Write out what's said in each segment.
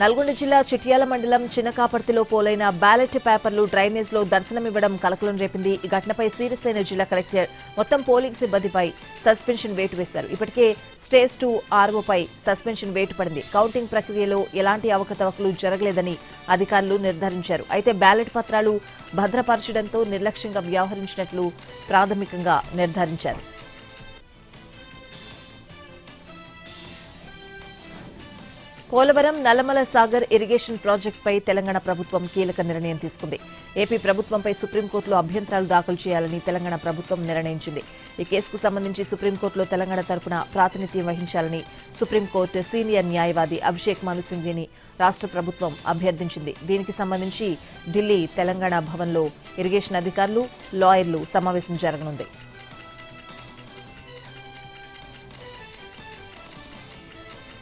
నల్గొండ జిల్లా చిట్యాల మండలం చిన్నకాపర్తిలో పోలైన బ్యాలెట్ పేపర్లు డ్రైనేజ్లో దర్శనమివ్వడం కలకలం రేపింది. ఈ ఘటనపై సీరియస్ అయిన జిల్లా కలెక్టర్ మొత్తం పోలింగ్ సిబ్బందిపై సస్పెన్షన్ వేటు వేశారు. ఇప్పటికే స్టేజ్ 2 ఆర్ఓపై సస్పెన్షన్ వేటు పడింది. కౌంటింగ్ ప్రక్రియలో ఎలాంటి అవకతవకలు జరగలేదని అధికారులు నిర్ధారించారు. అయితే బ్యాలెట్ పత్రాలు భద్రపరచడంతో నిర్లక్ష్యంగా వ్యవహరించినట్లు ప్రాథమికంగా నిర్ధారించారు. పోలవరం నల్లమల సాగర్ ఇరిగేషన్ ప్రాజెక్టుపై తెలంగాణ ప్రభుత్వం కీలక నిర్ణయం తీసుకుంది. ఏపీ ప్రభుత్వంపై సుప్రీంకోర్టులో అభ్యంతరాలు దాఖలు చేయాలని తెలంగాణ ప్రభుత్వం నిర్ణయించింది. ఈ కేసుకు సంబంధించి సుప్రీంకోర్టులో తెలంగాణ తరపున ప్రాతినిధ్యం వహించాలని సుప్రీంకోర్టు సీనియర్ న్యాయవాది అభిషేక్ మను సింఘ్విని రాష్ట్ర ప్రభుత్వం అభ్యర్థించింది. దీనికి సంబంధించి ఢిల్లీ తెలంగాణ భవన్లో ఇరిగేషన్ అధికారులు, లాయర్లు సమావేశం జరగనుంది.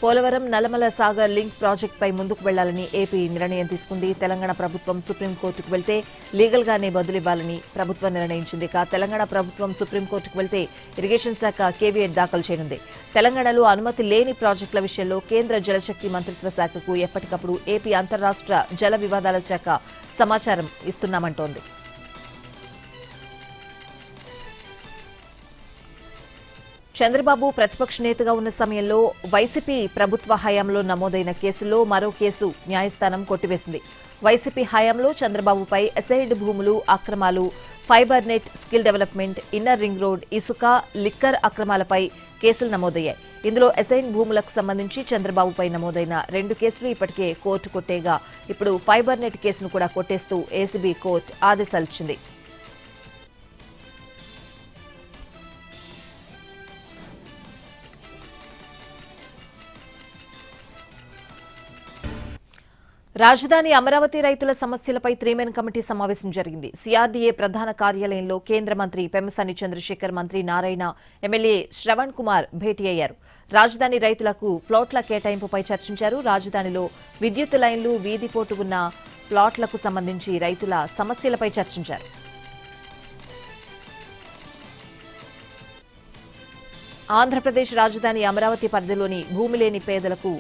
పోలవరం నల్లమల సాగర్ లింక్ ప్రాజెక్టుపై ముందుకు వెళ్లాలని ఏపీ నిర్ణయం తీసుకుంది. తెలంగాణ ప్రభుత్వం సుప్రీంకోర్టుకు వెళ్తే లీగల్గానే బదులివ్వాలని ప్రభుత్వం నిర్ణయించింది. తెలంగాణ ప్రభుత్వం సుప్రీంకోర్టుకు వెళ్తే ఇరిగేషన్ శాఖ కేవీఎట్ దాఖలు చేయనుంది. తెలంగాణలో అనుమతి లేని ప్రాజెక్టుల విషయంలో కేంద్ర జలశక్తి మంత్రిత్వ శాఖకు ఎప్పటికప్పుడు ఏపీ అంతర్రాష్ట్ర జల వివాదాల శాఖ సమాచారం ఇస్తున్నామంటోంది. చంద్రబాబు ప్రతిపక్ష నేతగా ఉన్న సమయంలో వైసీపీ ప్రభుత్వ హయాంలో నమోదైన కేసుల్లో మరో కేసు న్యాయస్థానం కొట్టివేసింది. వైసీపీ హయాంలో చంద్రబాబుపై అసైన్డ్ భూములు, అక్రమాలు, fibre net, skill development, inner ring road, ఇసుక, లిక్కర్ అక్రమాలపై కేసులు నమోదయ్యాయి. ఇందులో అసైన్డ్ భూములకు సంబంధించి చంద్రబాబుపై నమోదైన 2 కేసులు ఇప్పటికే కోర్టు కొట్టేగా ఇప్పుడు ఫైబర్ నెట్ కేసును కూడా కొట్టేస్తూ ఏసీబీ కోర్టు ఆదేశాలిచ్చింది. రాజధాని అమరావతి రైతుల సమస్యలపై 3 కమిటీ సమావేశం జరిగింది. సిఆర్డీఏ ప్రధాన కార్యాలయంలో కేంద్ర మంత్రి పెమ్మసాని చంద్రశేఖర్, మంత్రి నారాయణ, ఎమ్మెల్యే శ్రవణ్ కుమార్ భేటీ అయ్యారు. రాజధాని రైతులకు ప్లాట్ల కేటాయింపుపై చర్చించారు. రాజధానిలో విద్యుత్ లైన్లు, వీధిపోటు ఉన్న ప్లాట్లకు సంబంధించి రైతుల సమస్యలపై చర్చించారు. ఆంధ్రప్రదేశ్ రాజధాని అమరావతి పరిధిలోని భూమి లేని పేదలకు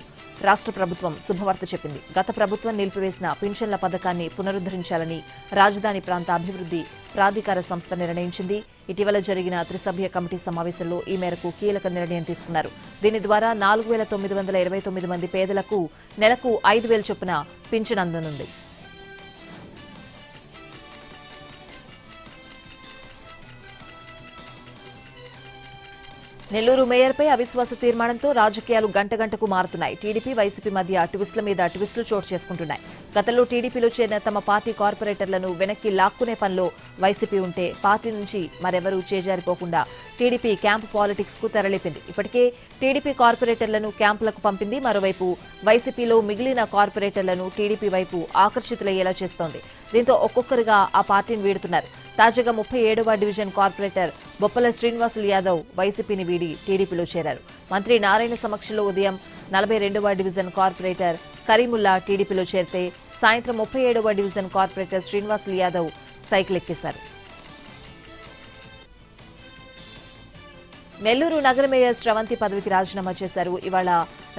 రాష్ట్ర ప్రభుత్వం శుభవార్త చెప్పింది. గత ప్రభుత్వం నిలిపివేసిన పింఛన్ల పథకాన్ని పునరుద్దరించాలని రాజధాని ప్రాంత అభివృద్ధి ప్రాధికార సంస్థ నిర్ణయించింది. ఇటీవల జరిగిన త్రిసభ్య కమిటీ సమావేశంలో ఈ మేరకు కీలక నిర్ణయం తీసుకున్నారు. దీని ద్వారా 4,929 మంది పేదలకు నెలకు 5,000 చొప్పున పింఛన్ అందనుంది. నెల్లూరు మేయర్పై అవిశ్వాస తీర్మానంతో రాజకీయాలు గంటగంటకు మారుతున్నాయి. టీడీపీ, వైసీపీ మధ్య ట్విస్టుల మీద ట్విస్టులు చోటు చేసుకుంటున్నాయి. గతంలో టీడీపీలో చేరిన తమ పార్టీ కార్పొరేటర్లను వెనక్కి లాక్కునే పనిలో వైసీపీ ఉంటే పార్టీ నుంచి మరెవరూ చేజారిపోకుండా టీడీపీ క్యాంపు పాలిటిక్స్ కు తెరలేపింది. ఇప్పటికే టీడీపీ కార్పొరేటర్లను క్యాంపులకు పంపింది. మరోవైపు వైసీపీలో మిగిలిన కార్పొరేటర్లను టీడీపీ వైపు ఆకర్షితులయ్యేలా చేస్తోంది. దీంతో ఒక్కొక్కరుగా ఆ పార్టీని వీడుతున్నారు. తాజాగా 37వ డివిజన్ కార్పొరేటర్ బొప్పల శ్రీనివాసులు యాదవ్ వైసీపీని వీడి టీడీపీలో చేరారు. మంత్రి నారాయణ సమక్షంలో ఉదయం 42వ డివిజన్ కార్పొరేటర్ కరీముల్లా టీడీపీలో చేరితే సాయంత్రం 37వ division corporator Srinivasulu Yadav cycle ఎక్కేశారు. నెల్లూరు నగర మేయర్ శ్రవంతి పదవికి రాజీనామా చేశారు. ఇవాళ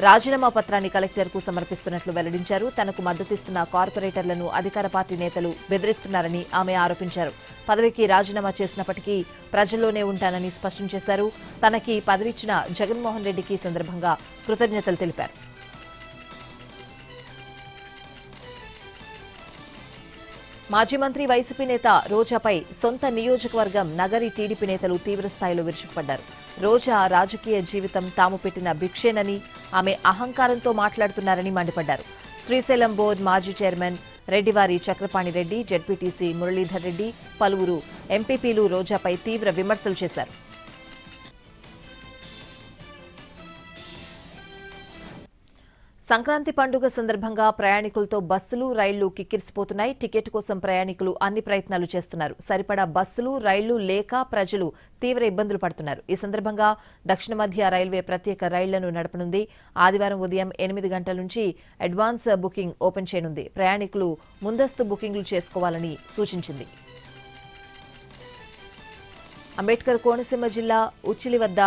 రాజీనామా పత్రాన్ని కలెక్టర్కు సమర్పిస్తున్నట్లు వెల్లడించారు. తనకు మద్దతిస్తున్న కార్పొరేటర్లను అధికార పార్టీ నేతలు బెదిరిస్తున్నారని ఆమె ఆరోపించారు. పదవికి రాజీనామా చేసినప్పటికీ ప్రజల్లోనే ఉంటానని స్పష్టం చేశారు. తనకి పదవిచ్చిన జగన్మోహన్ రెడ్డికి సందర్భంగా కృతజ్ఞతలు తెలిపారు. మాజీ మంత్రి వైసీపీ నేత రోజాపై సొంత నియోజకవర్గం నగరి టీడీపీ నేతలు తీవ్రస్థాయిలో విరుచుకుపడ్డారు. రోజా రాజకీయ జీవితం తాము పెట్టిన భిక్షేనని, ఆమె అహంకారంతో మాట్లాడుతున్నారని మండిపడ్డారు. శ్రీశైలం బోర్డు మాజీ చైర్మన్ రెడ్డివారి చక్రపాణి రెడ్డి, జెడ్పీటీసీ మురళీధర్ రెడ్డి, పలువురు ఎంపీపీలు రోజాపై తీవ్ర విమర్శలు చేశారు. సంక్రాంతి పండుగ సందర్భంగా ప్రయాణికులతో బస్సులు, రైళ్లు కిక్కిరిసిపోతున్నాయి. టికెట్ కోసం ప్రయాణికులు అన్ని ప్రయత్నాలు చేస్తున్నారు. సరిపడా బస్సులు, రైళ్లు లేక ప్రజలు తీవ్ర ఇబ్బందులు పడుతున్నారు. ఈ సందర్భంగా దక్షిణ మధ్య రైల్వే ప్రత్యేక రైళ్లను నడపనుంది. ఆదివారం ఉదయం 8 గంటల నుంచి అడ్వాన్స్ బుకింగ్ ఓపెన్ చేయనుంది. ప్రయాణికులు ముందస్తు బుకింగ్లు చేసుకోవాలని సూచించింది. అంబేద్కర్ కోనసీమ జిల్లా ఉచ్చిలి వద్ద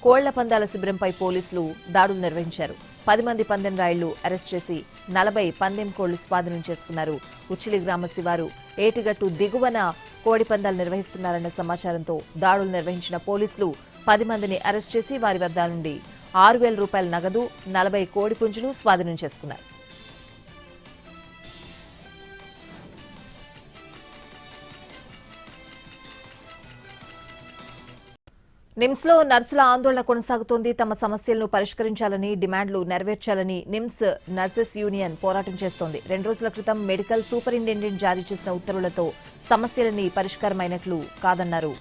కోళ్ల పందాల శిబిరంపై పోలీసులు దాడులు నిర్వహించారు. 10 మంది పందెం రాయుళ్లు అరెస్ట్ చేసి 40 పందెం కోళ్లు స్వాధీనం చేసుకున్నారు. ఉచ్చిలి గ్రామ శివారు ఏటిగట్టు దిగువన కోడి పందాలు నిర్వహిస్తున్నారన్న సమాచారంతో దాడులు నిర్వహించిన పోలీసులు 10 మందిని అరెస్ట్ చేసి వారి వద్ద నుండి 6,000 రూపాయల నగదు, 40 కోడి పుంజులు స్వాధీనం చేసుకున్నారు. నిమ్స్లో నర్సుల ఆందోళన కొనసాగుతోంది. తమ సమస్యలను పరిష్కరించాలని, డిమాండ్లు నెరవేర్చాలని నిమ్స్ నర్సెస్ యూనియన్ పోరాటం చేస్తోంది. 2 రోజుల క్రితం మెడికల్ సూపరింటెండెంట్ జారీ చేసిన ఉత్తర్వులతో సమస్యలన్నీ పరిష్కారమైనట్లు కాదన్నారు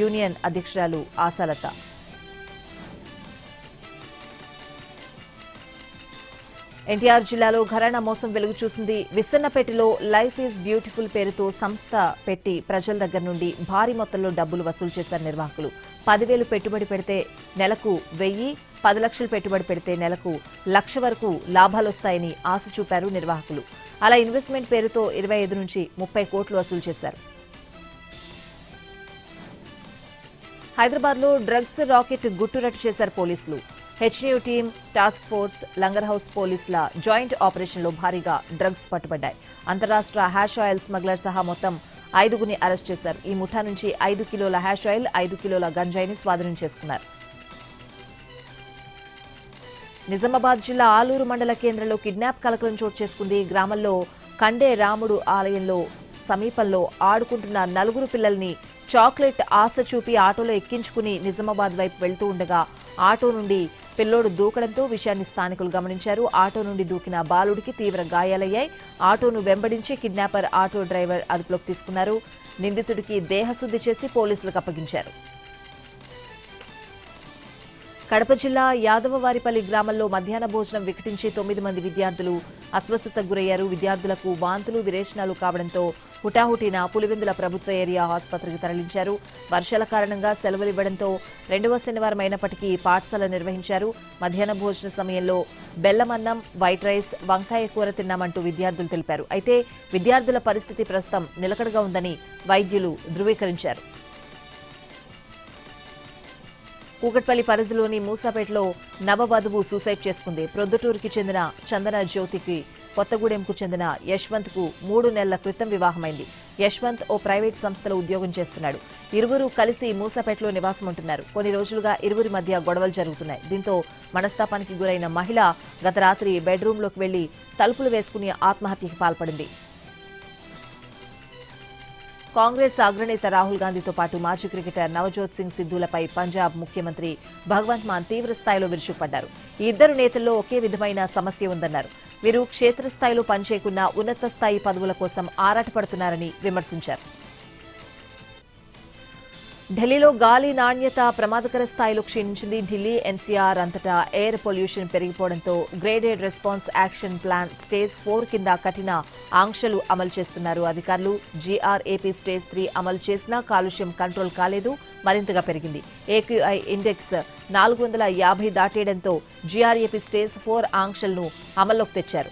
యూనియన్ అధ్యక్షురాలు ఆశాలత. ఎన్టీఆర్ జిల్లాలో ఘరానా మోసం వెలుగు చూసింది. విసన్నపేటలో లైఫ్ ఈజ్ బ్యూటిఫుల్ పేరుతో సంస్థ పెట్టి ప్రజల దగ్గర నుండి భారీ మొత్తంలో డబ్బులు వసూలు చేశారు నిర్వాహకులు. 10,000 పెట్టుబడి పెడితే నెలకు 1,000, 10 లక్షలు పెట్టుబడి పెడితే నెలకు 1,00,000 వరకు లాభాలొస్తాయని ఆశ చూపారు నిర్వాహకులు. అలా ఇన్వెస్ట్మెంట్ పేరుతో 25 నుంచి 30 కోట్లు వసూలు చేశారు. హైదరాబాద్లో డ్రగ్స్ రాకెట్ గుట్టురట్టు చేశారు పోలీసులు. హెచ్న్యూ team, task force, Langar Houz పోలీసుల జాయింట్ ఆపరేషన్లో భారీగా డ్రగ్స్ పట్టుబడ్డాయి. అంతరాష్ట్ర హ్యాష్ ఆయిల్ స్మగ్లర్ సహా మొత్తం 5గురిని అరెస్ట్ చేశారు. ఈ ముఠా నుంచి 5 కిలోల హ్యాష్ ఆయిల్, 5 కిలోల గంజాయిని స్వాధీనం చేసుకున్నారు. నిజామాబాద్ జిల్లా ఆలూరు మండల కేంద్రంలో కిడ్నాప్ కలకలం చోటు చేసుకుంది. గ్రామంలో కండే రాముడు ఆలయంలో సమీపంలో ఆడుకుంటున్న 4 పిల్లల్ని చాక్లెట్ ఆశ చూపి ఆటోలో ఎక్కించుకుని నిజామాబాద్ వైపు వెళ్తూ ఉండగా ఆటో నుండి పిల్లోడు దూకడంతో విషయాన్ని స్థానికులు గమనించారు. ఆటో నుండి దూకిన బాలుడికి తీవ్ర గాయాలయ్యాయి. ఆటోను వెంబడించి కిడ్నాపర్ ఆటో డ్రైవర్ అదుపులోకి తీసుకున్నారు. నిందితుడికి దేహశుద్ధి చేసి పోలీసులకు అప్పగించారు. కడప జిల్లా యాదవవారిపల్లి గ్రామంలో మధ్యాహ్న భోజనం వికటించి 9 మంది విద్యార్థులు అస్వస్థతకు గురయ్యారు. విద్యార్థులకు వాంతులు, విరేచనాలు కావడంతో హుటాహుటిన పులివెందుల ప్రభుత్వ ఏరియా ఆసుపత్రికి తరలించారు. వర్షాల కారణంగా సెలవులు ఇవ్వడంతో 2వ శనివారం అయినప్పటికీ పాఠశాల నిర్వహించారు. మధ్యాహ్న భోజన సమయంలో బెల్లమన్నం, వైట్ రైస్, వంకాయ కూర తిన్నామంటూ విద్యార్థులు తెలిపారు. అయితే విద్యార్థుల పరిస్థితి ప్రస్తుతం నిలకడగా ఉందని వైద్యులు ధృవీకరించారు. కూకట్పల్లి పరిధిలోని మూసాపేటలో నవవధువు సూసైడ్ చేసుకుంది. ప్రొద్దుటూరుకి చెందిన చందన జ్యోతికి కొత్తగూడెంకు చెందిన యశ్వంత్కు 3 నెలల క్రితం వివాహమైంది. యశ్వంత్ ఓ ప్రైవేట్ సంస్థలో ఉద్యోగం చేస్తున్నాడు. ఇరువురు కలిసి మూసాపేటలో నివాసం ఉంటున్నారు. కొన్ని రోజులుగా ఇరువురి మధ్య గొడవలు జరుగుతున్నాయి. దీంతో మనస్తాపానికి గురైన మహిళ గత రాత్రి బెడ్రూంలోకి వెళ్లి తలుపులు వేసుకుని ఆత్మహత్యకి పాల్పడింది. కాంగ్రెస్ అగ్రనేత రాహుల్ గాంధీతో పాటు మాజీ క్రికెటర్ నవజోత్ సింగ్ సిద్ధులపై పంజాబ్ ముఖ్యమంత్రి భగవంత్ మాన్ తీవ్ర స్థాయిలో విరుచుకుపడ్డారు. ఈ ఇద్దరు నేతల్లో ఒకే విధమైన సమస్య ఉందన్నారు. వీరు క్షేత్రస్థాయిలో పనిచేయకున్న ఉన్నత స్థాయి పదవుల కోసం ఆరాటపడుతున్నారని విమర్శించారు. ఢిల్లీలో గాలి నాణ్యత ప్రమాదకర స్థాయిలో క్షీణించింది. ఢిల్లీ ఎన్సీఆర్ అంతటా ఎయిర్ పొల్యూషన్ పెరిగిపోవడంతో graded response action plan stage 4 కింద కఠిన ఆంక్షలు అమలు చేస్తున్నారు అధికారులు. జీఆర్ఏపీ స్టేజ్ 3 అమలు చేసినా కాలుష్యం కంట్రోల్ కాలేదు, మరింతగా పెరిగింది. ఏక్యూఐ ఇండెక్స్ 450 దాటేయడంతో జీఆర్ఏపీ స్టేజ్ 4 ఆంక్షలను అమల్లోకి తెచ్చారు.